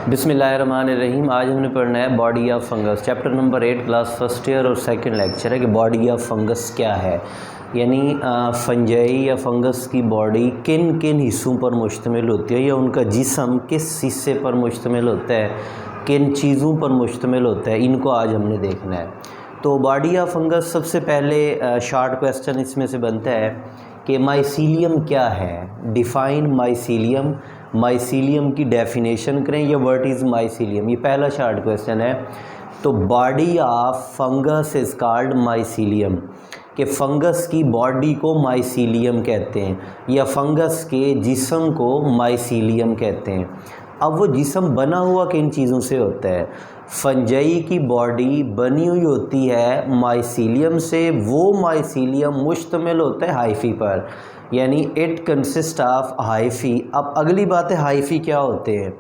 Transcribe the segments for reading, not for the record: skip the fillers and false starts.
बिस्मिल्लाहिर्रहमानिर्रहीम। आज हमने पढ़ना है body of fungus, chapter number 8, class first year और सेकंड लेक्चर है कि बॉडी ऑफ फंगस क्या है। यानी फंजाई या फंगस की बॉडी किन किन हिस्सों पर मुश्तमिल होती है या उनका जिस्म किस हिस्से पर मुश्तमिल होता है, किन चीज़ों पर मुश्तमिल होता है, इनको आज हमने देखना है। तो बॉडी ऑफ फंगस, सबसे पहले शॉर्ट क्वेश्चन इसमें से बनता है कि माइसीलियम क्या है। डिफ़ाइन माइसीलियम, माइसीलियम की डेफिनेशन करें या व्हाट इज़ माइसीलियम, ये पहला शॉर्ट क्वेश्चन है। तो body of fungus is called mycelium, कि फंगस की बॉडी को माइसीलियम कहते हैं या फंगस के जिस्म को माइसीलियम कहते हैं। अब वो जिस्म बना हुआ किन चीज़ों से होता है? फंजाई की बॉडी बनी हुई होती है माइसीलियम से। वो माइसीलियम मुश्तमिल होता है हाइफी पर, यानी इट कंसिस्ट ऑफ हाइफी। अब अगली बात है हाइफी क्या होते हैं।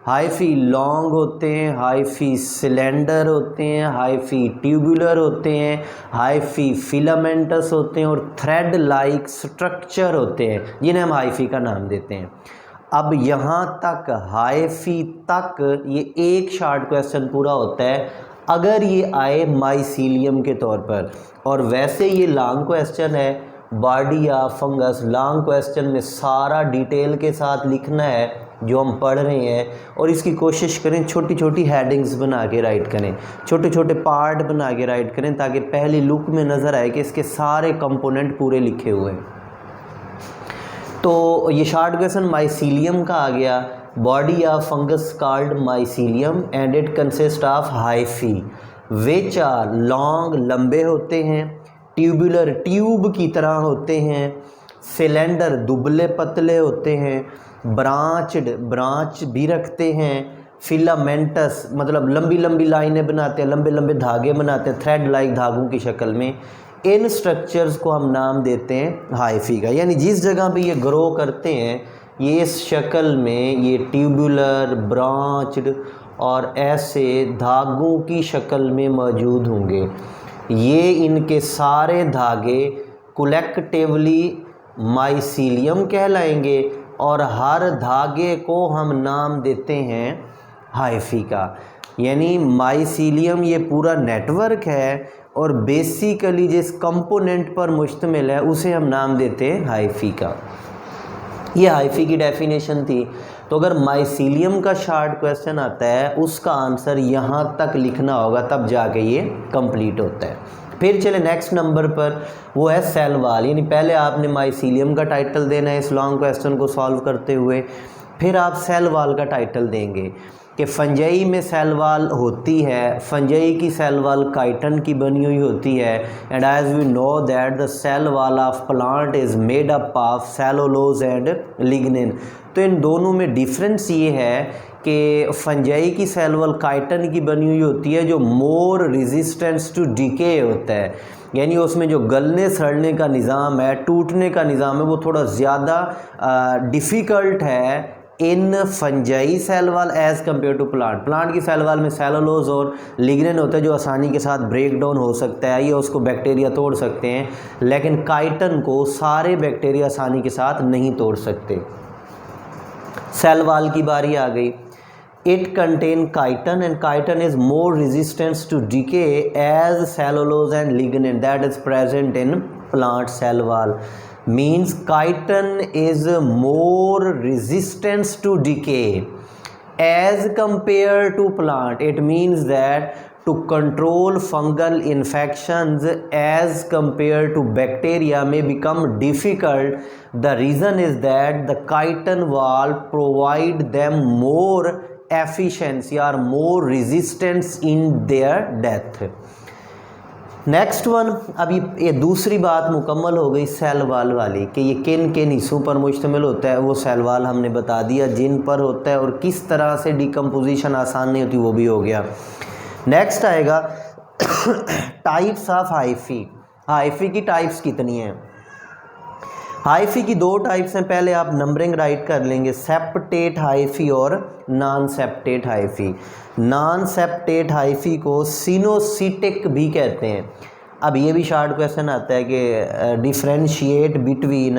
हाइफी लॉन्ग होते हैं, हाइफी सिलेंडर होते हैं, हाइफी ट्यूबुलर होते हैं, हाइफी फिलामेंटस होते हैं और थ्रेड लाइक स्ट्रक्चर होते हैं, जिन्हें हम हाइफी का नाम देते हैं। अब यहाँ तक हाइफी तक ये एक शॉर्ट क्वेश्चन पूरा होता है अगर ये आए माइसीलियम के तौर पर। और वैसे ये लॉन्ग क्वेश्चन है body of fungus. Long question में सारा डिटेल के साथ लिखना है जो हम पढ़ रहे हैं, और इसकी कोशिश करें छोटी छोटी हेडिंग्स बना के राइट करें, छोटे छोटे पार्ट बना के राइट करें, ताकि पहली लुक में नज़र आए कि इसके सारे कंपोनेंट पूरे लिखे हुए हैं। तो ये शॉर्ट क्वेश्चन माइसीलियम का आ गया। Body of fungus called mycelium and it consist of hyphae which are long, लंबे होते हैं, ट्यूबुलर, ट्यूब की तरह होते हैं, सिलेंडर, दुबले पतले होते हैं, ब्रांच्ड, ब्रांच भी रखते हैं, फिलामेंटस मतलब लंबी लंबी लाइनें बनाते हैं, लंबे लंबे धागे बनाते हैं थ्रेड लाइक धागों की शक्ल में। इन स्ट्रक्चर्स को हम नाम देते हैं हाइफी का। यानी जिस जगह पे ये ग्रो करते हैं ये इस शक्ल में, ये ट्यूबुलर, ब्रांच्ड और ऐसे धागों की शक्ल में मौजूद होंगे। ये इनके सारे धागे कलेक्टिवली माइसीलियम कहलाएंगे और हर धागे को हम नाम देते हैं हाइफी का। यानी माइसीलियम ये पूरा नेटवर्क है और बेसिकली जिस कंपोनेंट पर मुश्तमिल है उसे हम नाम देते हैं हाइफी का। ये हाइफी की डेफिनेशन थी। तो अगर माइसीलियम का शॉर्ट क्वेश्चन आता है उसका आंसर यहाँ तक लिखना होगा, तब जाके ये कंप्लीट होता है। फिर चले नेक्स्ट नंबर पर, वो है सेल वाल। यानी पहले आपने माइसीलियम का टाइटल देना है इस लॉन्ग क्वेश्चन को सॉल्व करते हुए, फिर आप सेल वाल का टाइटल देंगे कि फंजाई में सेल वाल होती है। फंजाई की सेल वाल काइटन की बनी हुई होती है, and as we know that the cell wall of plant is made up of cellulose and lignin. तो इन दोनों में डिफरेंस ये है कि फंजाई की सेल वाल काइटन की बनी हुई होती है जो मोर रेजिस्टेंस टू डिके होता है, यानी उसमें जो गलने सड़ने का निज़ाम है, टूटने का निज़ाम है, वो थोड़ा ज़्यादा डिफ़िकल्ट है in fungi cell wall as compare to plant. Plant की सेल वाल में सेलुलोज और लिग्निन होता है जो आसानी के साथ ब्रेक डाउन हो सकता है या उसको बैक्टीरिया तोड़ सकते हैं, लेकिन काइटन को सारे बैक्टीरिया आसानी के साथ नहीं तोड़ सकते। सेल वाल की बारी आ गई। It contain chitin and chitin is more resistance to decay as cellulose and lignin that is present in plant cell wall. Means chitin is more resistance to decay as compared to plant. It means that to control fungal infections as compared to bacteria may become difficult. The reason is that the chitin wall provide them more efficiency or more resistance in their death. Next one, अभी ये दूसरी बात मुकम्मल हो गई cell wall वाली कि ये किन किन हिस्सों पर मुश्तमिल होता है। वो सेल वाल हमने बता दिया जिन पर होता है और किस तरह से डिकम्पोजिशन आसान नहीं होती, वो भी हो गया। नेक्स्ट आएगा टाइप्स ऑफ हाइफी। हाइफी की टाइप्स कितनी हैं? हाइफी की दो टाइप्स हैं, पहले आप नंबरिंग राइट कर लेंगे, सेप्टेट हाइफी और non septate hyphae. Non septate hyphae को सिनोसिटिक भी कहते हैं। अब ये भी शार्ट क्वेश्चन आता है कि differentiate between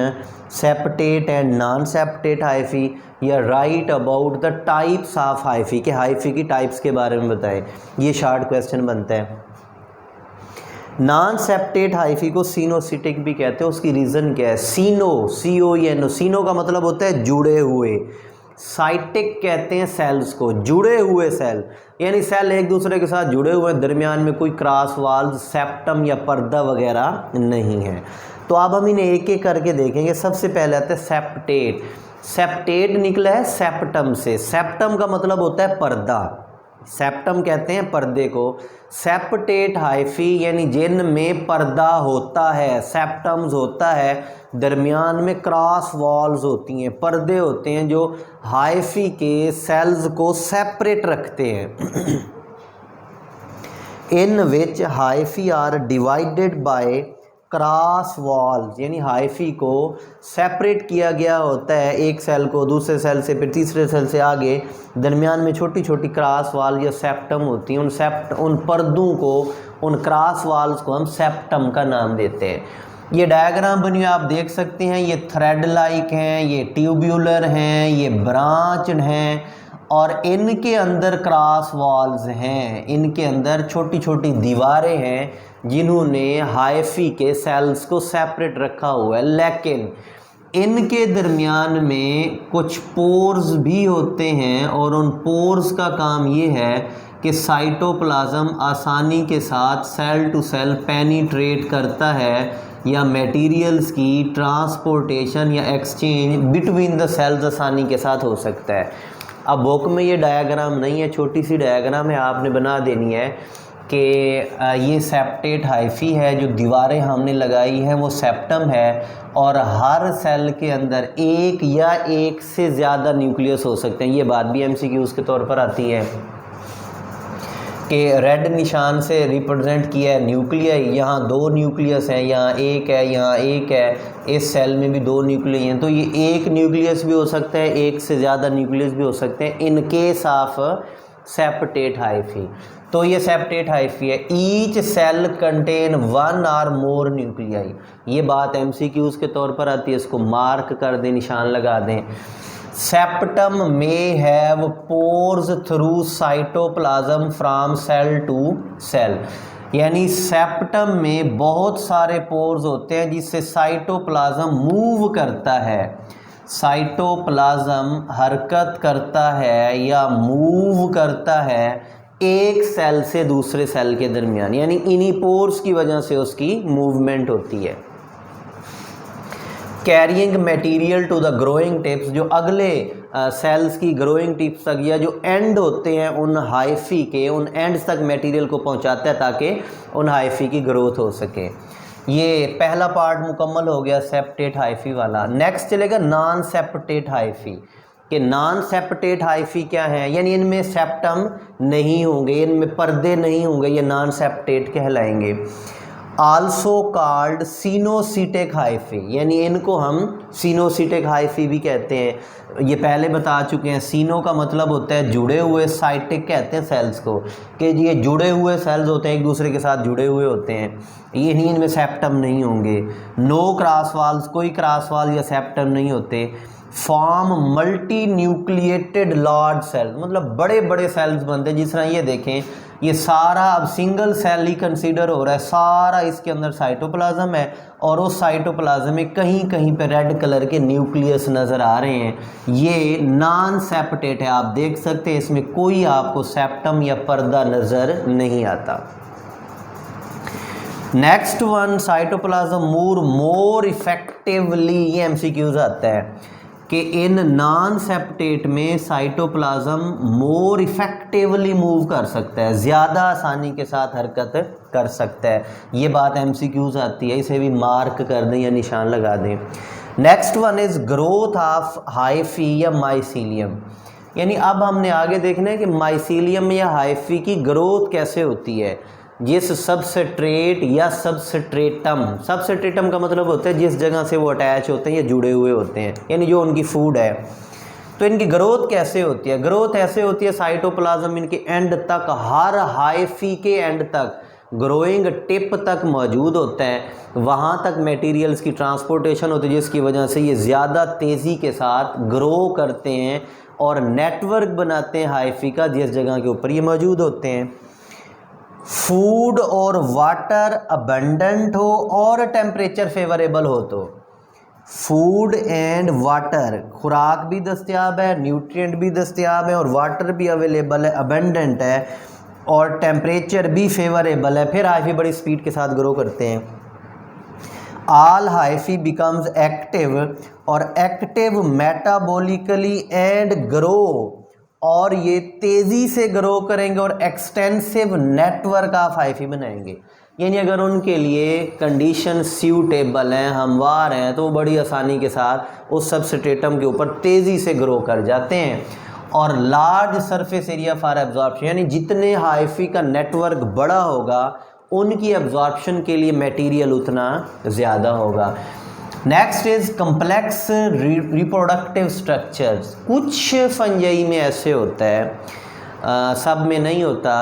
septate and non septate hyphae, या write about the types of hyphae, के हाइफी की टाइप्स के बारे में बताएं। ये शार्ट क्वेश्चन बनता है। नॉन सेप्टेट हाइफी को सीनोसिटिक भी कहते हैं। उसकी रीज़न क्या है? सीनो, CONO, सीनो का मतलब होता है जुड़े हुए। साइटिक कहते हैं सेल्स को, जुड़े हुए सेल, यानी सेल एक दूसरे के साथ जुड़े हुए हैं, दरमियान में कोई क्रॉस वाल्व, सेप्टम या पर्दा वगैरह नहीं है। तो अब हम इन्हें एक एक करके देखेंगे। सबसे पहले आता है सेप्टेट। सेप्टेट निकला है सेप्टम से। सेप्टम का मतलब होता है पर्दा, सेप्टम कहते हैं पर्दे को। सेप्टेट हाइफी यानी जिनमें पर्दा होता है, सेप्टम्स होता है, दरमियान में क्रॉस वॉल्स होती हैं, पर्दे होते हैं जो हाइफी के सेल्स को सेपरेट रखते हैं। In which hyphae are divided by cross walls, यानी हाइफी को सेपरेट किया गया होता है, एक सेल को दूसरे सेल से, फिर तीसरे सेल से आगे, दरमियान में छोटी छोटी क्रॉस वॉल या सेप्टम होती हैं। उन पर्दों को, उन क्रॉस वॉल्स को हम सेप्टम का नाम देते हैं। ये डायग्राम बनी हुई आप देख सकते हैं। ये थ्रेड लाइक हैं, ये ट्यूब्यूलर हैं, ये ब्रांच हैं, और इनके अंदर क्रॉस वॉल्स हैं, इनके अंदर छोटी छोटी दीवारें हैं जिन्होंने हाइफी के सेल्स को सेपरेट रखा हुआ है। लेकिन इनके दरमियान में कुछ पोर्स भी होते हैं, और उन पोर्स का काम ये है कि साइटोप्लाज्म आसानी के साथ सेल टू सेल पेनिट्रेट करता है, या मटेरियल्स की ट्रांसपोर्टेशन या एक्सचेंज बिटवीन द सेल्स आसानी के साथ हो सकता है। अब बुक में ये डायग्राम नहीं है, छोटी सी डायग्राम है, आपने बना देनी है कि ये सेप्टेट हाइफी है, जो दीवारें हमने लगाई हैं वो सेप्टम है, और हर सेल के अंदर एक या एक से ज़्यादा न्यूक्लियस हो सकते हैं। ये बात भी MCQs के तौर पर आती है कि रेड निशान से रिप्रेजेंट किया है न्यूक्लियस, यहाँ 2 न्यूक्लियस हैं, यहाँ एक है, यहाँ एक है, इस सेल में भी 2 न्यूक्लियस हैं। तो ये एक न्यूक्लियस भी हो सकता है, एक से ज़्यादा न्यूक्लियस भी हो सकते हैं in case of septate hyphae. तो ये सेप्टेट हाइफी है। ईच सेल कंटेन 1 और मोर न्यूक्लियाई। ये बात MCQs के तौर पर आती है, इसको मार्क कर दें, निशान लगा दें। सेप्टम में have pores through cytoplasm from cell to cell, यानी सेप्टम में बहुत सारे पोर्स होते हैं जिससे साइटोप्लाज्म मूव करता है, साइटोप्लाज्म हरकत करता है या मूव करता है एक सेल से दूसरे सेल के दरमियान, यानी इन्हीं पोर्स की वजह से उसकी मूवमेंट होती है। Carrying material to the growing tips, जो अगले सेल्स की ग्रोइंग टिप्स तक या जो एंड होते हैं उन हाइफी के, उन एंड्स तक मटेरियल को पहुंचाता है ताकि उन हाइफी की ग्रोथ हो सके। ये पहला पार्ट मुकम्मल हो गया सेप्टेट हाइफी वाला। नेक्स्ट चलेगा नॉन सेप्टेट हाइफी, कि नॉन सेप्टेट हाइफी क्या है, यानी इनमें सेप्टम नहीं होंगे, इनमें पर्दे नहीं होंगे, ये नॉन सेप्टेट कहलाएंगे। आल्सो कॉल्ड सीनोसिटिक हाइफी, यानी इनको हम सीनोसिटिक हाइफी भी कहते हैं। ये पहले बता चुके हैं। सीनो का मतलब होता है जुड़े हुए, साइटिक कहते हैं सेल्स को, कि ये जुड़े हुए सेल्स होते हैं, एक दूसरे के साथ जुड़े हुए होते हैं, ये नहीं, इनमें सेप्टम नहीं होंगे। नो क्रॉस वाल्स, कोई क्रॉस वाल या सेप्टम नहीं होते। Form multi nucleated large cell, मतलब बड़े बड़े सेल्स बनते हैं। जिस तरह ये देखें, ये सारा अब सिंगल सेल ही कंसीडर हो रहा है, सारा इसके अंदर साइटोप्लाज्म है, और उस साइटोप्लाज्म में कहीं कहीं पे रेड कलर के न्यूक्लियस नज़र आ रहे हैं। ये नॉन सेप्टेट है, आप देख सकते हैं इसमें कोई आपको सेप्टम या पर्दा नज़र नहीं आता। Next one, cytoplasm move more effectively, ये MCQs आता है कि इन नॉन सेप्टेट में साइटोप्लाज्म मोर इफेक्टिवली मूव कर सकता है, ज़्यादा आसानी के साथ हरकत कर सकता है। ये बात MCQs आती है, इसे भी मार्क कर दें या निशान लगा दें। Next one is growth of hyphae या माइसीलियम, यानी अब हमने आगे देखना है कि माइसीलियम या हाइफी की ग्रोथ कैसे होती है। जिस सबस्ट्रेट या सबस्ट्रेटम, सबस्ट्रेटम का मतलब होता है जिस जगह से वो अटैच होते हैं या जुड़े हुए होते हैं, यानी जो उनकी फूड है। तो इनकी ग्रोथ कैसे होती है? ग्रोथ ऐसे होती है, साइटोप्लाज्म इनके एंड तक, हर हाइफी के एंड तक ग्रोइंग टिप तक मौजूद होता है, वहाँ तक मटेरियल्स की ट्रांसपोर्टेशन होती है, जिसकी वजह से ये ज़्यादा तेज़ी के साथ ग्रो करते हैं और नेटवर्क बनाते हैं हाइफी का, जिस जगह के ऊपर ये मौजूद होते हैं। फूड और वाटर अबंडेंट हो और टेम्परेचर फेवरेबल हो, तो फूड एंड वाटर, खुराक भी दस्तयाब है, न्यूट्रिएंट भी दस्तयाब है और वाटर भी अवेलेबल है, अबंडेंट है और टेम्परेचर भी फेवरेबल है, फिर हाइफी बड़ी स्पीड के साथ ग्रो करते हैं। आल हाइफी बिकम्स एक्टिव, और एक्टिव मेटाबॉलिकली एंड ग्रो, और ये तेज़ी से ग्रो करेंगे और एक्सटेंसिव नेटवर्क ऑफ हाइफी बनाएंगे। यानी अगर उनके लिए कंडीशन सूटेबल हैं, हमवार हैं, तो वो बड़ी आसानी के साथ उस सबस्ट्रेटम के ऊपर तेज़ी से ग्रो कर जाते हैं। और large surface area for absorption, यानी जितने हाइफी का नेटवर्क बड़ा होगा उनकी एब्जॉर्प्शन के लिए मटेरियल उतना ज़्यादा होगा। Next is complex reproductive structures. कुछ फंजाई में ऐसे होता है, सब में नहीं होता,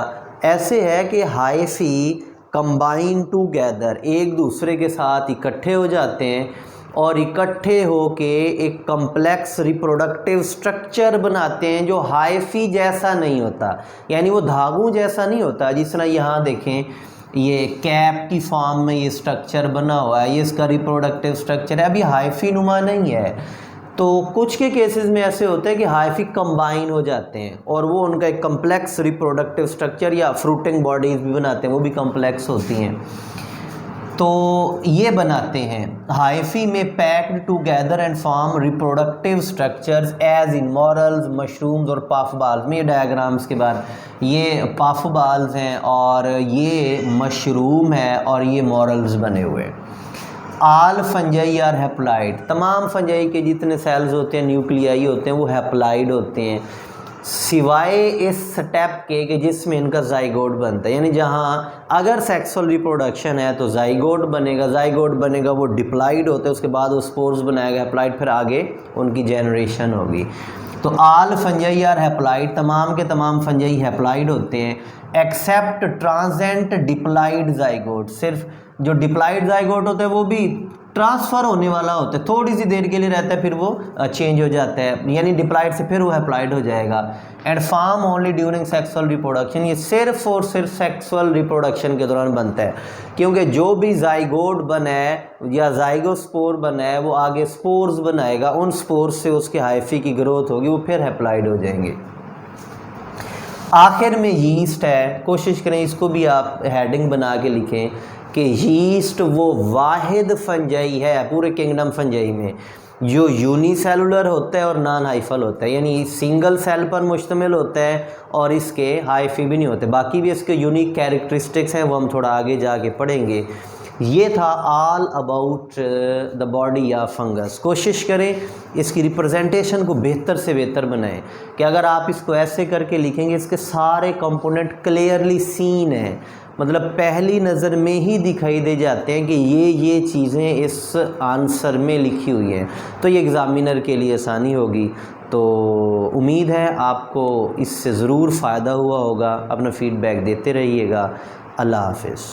ऐसे है कि हाइफी कंबाइन टूगेदर, एक दूसरे के साथ इकट्ठे हो जाते हैं और इकट्ठे होके एक कम्प्लेक्स रिप्रोडक्टिव स्ट्रक्चर बनाते हैं जो हाइफी जैसा नहीं होता, यानी वो धागों जैसा नहीं होता। जिस तरह यहाँ देखें, ये कैप की फॉर्म में ये स्ट्रक्चर बना हुआ है, ये इसका रिप्रोडक्टिव स्ट्रक्चर है, अभी हाइफी नुमा नहीं है। तो कुछ के केसेस में ऐसे होते हैं कि हाइफी कंबाइन हो जाते हैं और वो उनका एक कम्प्लेक्स रिप्रोडक्टिव स्ट्रक्चर या फ्रूटिंग बॉडीज़ भी बनाते हैं, वो भी कम्प्लेक्स होती हैं, तो ये बनाते हैं। हाइफी में packed together and form reproductive structures as in morels, mushrooms और पफ बाल्स में। ये डायग्राम्स के बाद ये पफ बाल्स हैं और ये मशरूम है और ये मॉरल्स बने हुए हैं। आल फंजाई आर हैप्लॉइड, तमाम फंजाई के जितने सेल्स होते हैं, न्यूक्लियाई होते हैं, वो हैप्लॉइड होते हैं, सिवाय इस स्टेप के कि जिसमें इनका जाइगोट बनता है। यानी जहाँ अगर सेक्सुअल रिप्रोडक्शन है तो जाइगोट बनेगा, जाइगोट बनेगा वो डिप्लॉइड होते हैं, उसके बाद वो स्पोर्स बनाएगा हैप्लॉइड, फिर आगे उनकी जनरेशन होगी। तो आल फंजाई आर हैप्लॉइड, तमाम के तमाम फंजाई हैप्लॉइड होते हैं, एक्सेप्ट ट्रांजेंट डिप्लॉइड जाइगोट। सिर्फ जो डिप्लॉइड जाइगोट होते हैं वो भी ट्रांसफ़र होने वाला होता है, थोड़ी सी देर के लिए रहता है, फिर वो चेंज हो जाता है, यानी डिप्लॉइड से फिर वो हैप्लॉइड हो जाएगा। And form only during sexual reproduction, ये सिर्फ और सिर्फ सेक्सुअल रिप्रोडक्शन के दौरान बनता है, क्योंकि जो भी जाइगोट बना है या जाइगोस्पोर बना है वो आगे स्पोर्स बनाएगा, उन स्पोर्स से उसके हाइफी की ग्रोथ होगी, वो फिर हैप्लॉइड हो जाएंगे। आखिर में यीस्ट है, कोशिश करें इसको भी आप हेडिंग बना के लिखें कि यीस्ट वो वाहिद फंजाई है पूरे किंगडम फंजाई में जो यूनिसेलुलर होता है और नॉन हाइफल होता है, यानी सिंगल सेल पर मुश्तमिल होता है और इसके हाइफी भी नहीं होते। बाकी भी इसके यूनिक कैरेक्टरिस्टिक्स हैं, वो हम थोड़ा आगे जाके पढ़ेंगे। ये था ऑल अबाउट द बॉडी या फंगस। कोशिश करें इसकी रिप्रेजेंटेशन को बेहतर से बेहतर बनाएं कि अगर आप इसको ऐसे करके लिखेंगे, इसके सारे कंपोनेंट क्लियरली सीन हैं, मतलब पहली नज़र में ही दिखाई दे जाते हैं कि ये चीज़ें इस आंसर में लिखी हुई हैं, तो ये एग्ज़ामिनर के लिए आसानी होगी। तो उम्मीद है आपको इससे ज़रूर फ़ायदा हुआ होगा। अपना फ़ीडबैक देते रहिएगा। अल्लाह हाफ़िज़।